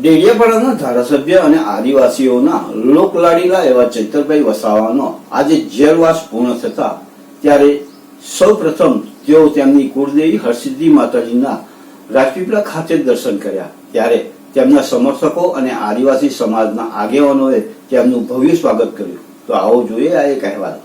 ડેડિયાપાડાના ધારાસભ્ય અને આદિવાસીઓના લોકલાડીલા એવા ચૈતરભાઈ વસાવાનો આજે જેલવાસ પૂર્ણ થતા ત્યારે સૌ પ્રથમ તેઓ તેમની કુળદેવી હરસિદ્ધિ માતાજીના રાજપીપળા ખાતે દર્શન કર્યા। ત્યારે તેમના સમર્થકો અને આદિવાસી સમાજના આગેવાનોએ તેમનું ભવ્ય સ્વાગત કર્યું। તો આવો જોઈએ આ એક અહેવાલ।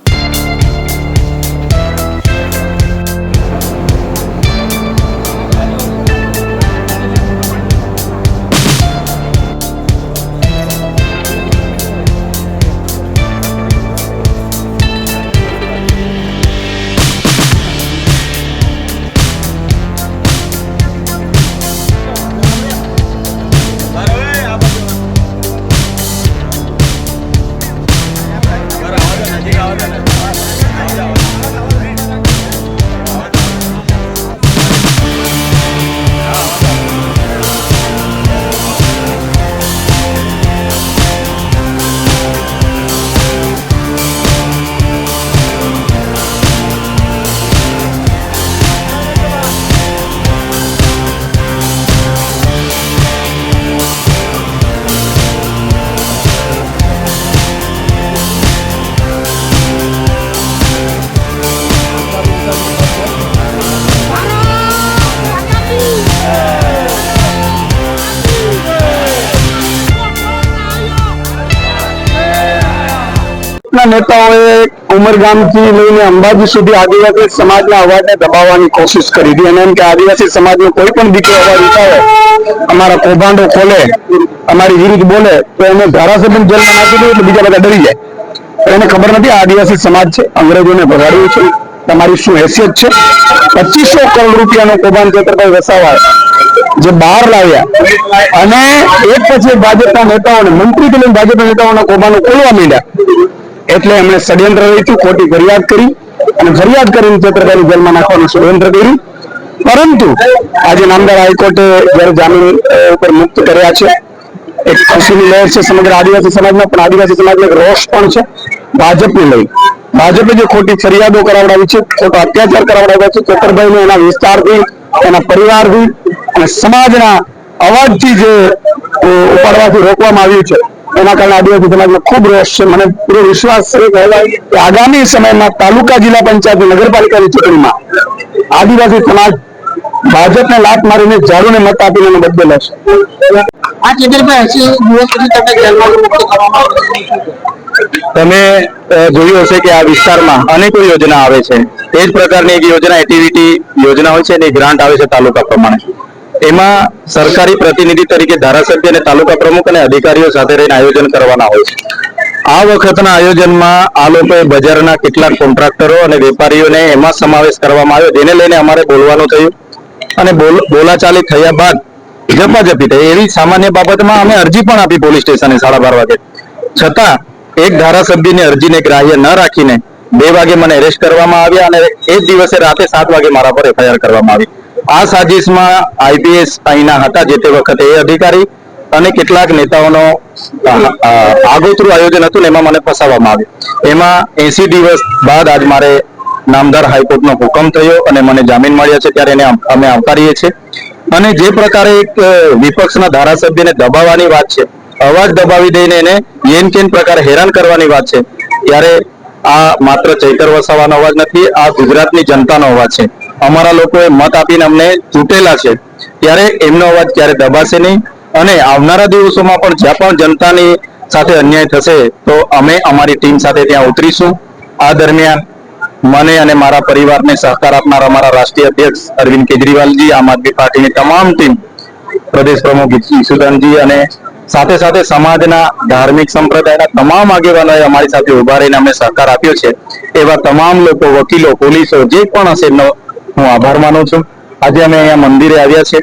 नेताओं उमरगाम થી લઈને અંબાજી સુધી આદિવાસી સમાજના અવાજને દબાવવાની કોશિશ કરી હતી અને એમ કે આદિવાસી સમાજનો કોઈ પણ દીકરો અવાજ ઉઠાવે, અમારા કૌભાંડો ખોલે, અમારી વિરુદ્ધ બોલે તો એને ધારાસભ્ય જેલમાં નાખી દે એટલે બીજા બધા ડરી જાય। એને ખબર નથી આદિવાસી સમાજ છે, અંગ્રેજોને ભગાડ્યું છે, તમારી શું હેસિયત છે। 2500 કરોડ રૂપિયાનો કૌભાંડ ચૈતરભાઈ વસાવા જે બહાર લાવ્યા અને એક પછી ભાજપના નેતાઓને મંત્રીથી લઈને ભાજપના નેતાઓના કૌભાંડો ખોલવા માંડ્યા એટલે એમણે ષડયંત્ર રચ્યું, ખોટી ફરિયાદ કરી અને ફરિયાદ કરીને ચૈતરભાઈને જેલમાં નાખવાનું ષડયંત્ર કર્યું। પરંતુ આજે નામદાર હાઈકોર્ટે જયારે જામીન ઉપર મુક્ત કર્યા છે, એક ખુશીની લહેર છે સમગ્ર આદિવાસી સમાજમાં, પણ આદિવાસી સમાજનો એક રોષ પણ છે ભાજપને લઈ। ભાજપે જે ખોટી ફરિયાદો કરાવડાવી છે, ખોટો અત્યાચાર કરાવડાવ્યા છે, ચૈતરભાઈને એના વિસ્તારથી, એના પરિવારથી અને સમાજના અવાજથી જે ઉપાડવાથી રોકવામાં આવ્યું છે એના કારણે આદિવાસી સમાજમાં ખૂબ રોષ છે। મને પૂરો વિશ્વાસ છે કે આગામી સમયમાં તાલુકા, જિલ્લા પંચાયત, નગરપાલિકાની ચૂંટણીમાં આદિવાસી સમાજ ભાજપને લાત મારીને ઝાડુને મત આપીને એનો બદલો લેશે। તમે જોયું હશે કે આ વિસ્તારમાં અનેકો યોજના આવે છે, તે જ પ્રકારની એક યોજના એક્ટિવિટી યોજના હોય છે અને ગ્રાન્ટ આવે છે તાલુકા પ્રમાણે। એમાં સરકારી પ્રતિનિધિ તરીકે ધારાસભ્ય અને તાલુકા પ્રમુખ અને અધિકારીઓ સાથે રહીને આયોજન કરવાના હોય છે। આ વખતના આયોજનમાં આ લોકોએ બજારના કેટલાક કોન્ટ્રાક્ટરો અને વેપારીઓને એમાં સમાવેશ કરવામાં આવ્યો, જેને લઈને અમારે બોલવાનું થયું અને બોલાચાલી થયા બાદ ઝપાઝપી થઈ। એવી સામાન્ય બાબતમાં અમે અરજી પણ આપી પોલીસ સ્ટેશને 12:30 વાગે, છતાં એક ધારાસભ્યની અરજીને ગ્રાહ્ય ન રાખીને 2 વાગે મને એરેસ્ટ કરવામાં આવ્યા અને એ જ દિવસે રાતે 7 વાગે મારા પર FIR કરવામાં આવી। આ સાજિશમાં IPS અહીંના હતા જે તે વખતે એ અધિકારી અને કેટલાક નેતાઓનો આગોતરું આયોજન હતું ને એમાં મને ફસાવવામાં આવ્યું। એમાં 80 દિવસ બાદ આજ મારે નામદાર હાઈકોર્ટનો હુકમ થયો અને મને જામીન મળ્યા છે, ત્યારે એને અમે આવકારીએ છીએ। અને જે પ્રકારે એક વિપક્ષના ધારાસભ્યને દબાવવાની વાત છે, અવાજ દબાવી દઈને એને યેન કેન પ્રકારે હેરાન કરવાની વાત છે, ત્યારે આ માત્ર ચૈતર વસાવાનો અવાજ નથી, આ ગુજરાતની જનતાનો અવાજ છે। અમારા લોકોએ મત આપીને અમને ચૂંટેલા છે, ત્યારે એમનો અવાજ ક્યારે દબાશે નહીં અને આવનારા દિવસોમાં પણ જ્યાં પણ જનતાની સાથે અન્યાય થશે તો અમે અમારી ટીમ સાથે ત્યાં ઉતરીશું। આ દરમિયાન મને અને મારા પરિવારને સહકાર આપનાર અમારા રાષ્ટ્રીય અધ્યક્ષ અરવિંદ કેજરીવાલજી, આમ આદમી પાર્ટીની તમામ ટીમ, પ્રદેશ પ્રમુખ ઈસુદાનજી અને સાથે સાથે સમાજના ધાર્મિક સંપ્રદાયના તમામ આગેવાનોએ અમારી સાથે ઉભા રહીને અમને સહકાર આપ્યો છે। એવા તમામ લોકો, વકીલો, પોલીસો જે પણ હશે એમનો હું આભાર માનું છું। આજે અમે અહીંયા મંદિરે આવ્યા છે,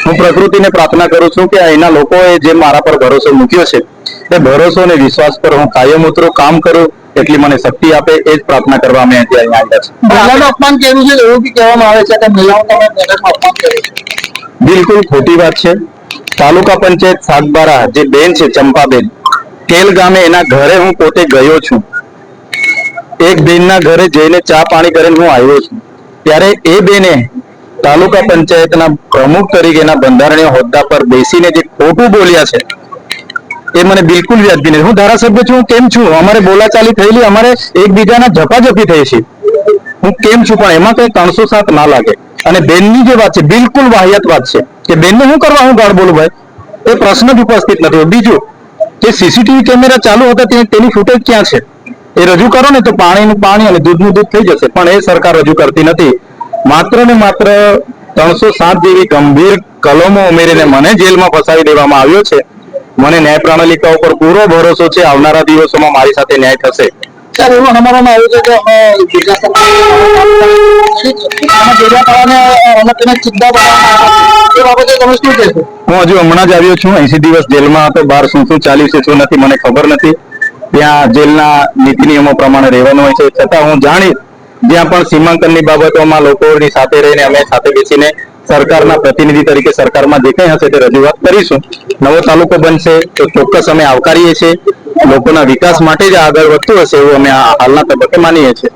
હું પ્રકૃતિને પ્રાર્થના કરું છું કે અહીંના લોકોએ જે મારા પર ભરોસો મૂક્યો છે એ ભરોસો અને વિશ્વાસ પર હું કાયમ ઉતરું, કામ કરું, એટલી મને શક્તિ આપે, એ જ પ્રાર્થના કરવા અમે અહીંયા આવ્યા છે। મહિલાનું અપમાન કર્યું છે એવું બી કહેવામાં આવે છે કે મહિલાઓને અપમાન કર્યું છે। બિલકુલ ખોટી વાત છે। તાલુકા પંચાયત સાગબારા જે બેન છે ચંપાબેન, કેલ ગામે એના ઘરે હું પોતે ગયો છું, એક બેનના ઘરે જઈને ચા પાણી કરીને હું આવ્યો છું, ત્યારે એ બેને તાલુકા પંચાયતના પ્રમુખ તરીકેના બંધારણીય હોદ્દા પર બેસીને જે ખોટું બોલ્યા છે એ મને બિલકુલ વ્યાજબી નથી. હું ધારાસભ્ય છું, હું કેમ છું, અમારે બોલાચાલી થયેલી, અમારે એકબીજાના ઝપાઝપી થઈ છે, હું કેમ છું, પણ એમાં કઈ 307 ના લાગે. અને બેનની જે વાત છે બિલકુલ વાહિયાત વાત છે કે બેનને શું કરવા હું ગાળ બોલું ભાઈ, એ પ્રશ્ન જ ઉપસ્થિત નથી. બીજું કે સીસીટીવી કેમેરા ચાલુ હતા તેની ફૂટેજ ક્યાં છે એ રજૂ કરો ને તો પાણીનું પાણી અને દૂધનું દૂધ થઈ જશે, પણ એ સરકાર રજૂ કરતી નથી. માત્ર ને માત્ર 307 જેવી ગંભીર કલમો ઉમેરીને મને જેલમાં ફસાવી દેવામાં આવ્યો છે. મને ન્યાય પ્રણાલિકા ઉપર પૂરો ભરોસો છે, આવનારા દિવસોમાં મારી સાથે ન્યાય થશે. સર, એવું અનુમાનમાં આવ્યું છે કે હું હજુ હમણાં જ આવ્યો છું, 80 દિવસ જેલમાં હતો. બહાર શું શું ચાલ્યું છે શું નથી મને ખબર નથી. ત્યાં જેલના નીતિ નિયમો પ્રમાણે રહેવાનું હોય છે, છતાં હું જાણીશ જ્યાં પણ સીમાંકનની બાબતોમાં લોકોની સાથે રહીને અમે સાથે બેસીને સરકારના પ્રતિનિધિ તરીકે સરકારમાં જે કંઈ હશે તે રજૂઆત કરીશું. નવો તાલુકો બનશે તો ચોક્કસ અમે આવકારીએ છીએ. લોકોના વિકાસ માટે જ આગળ વધતું હશે એવું અમે હાલના તબક્કે માનીએ છીએ.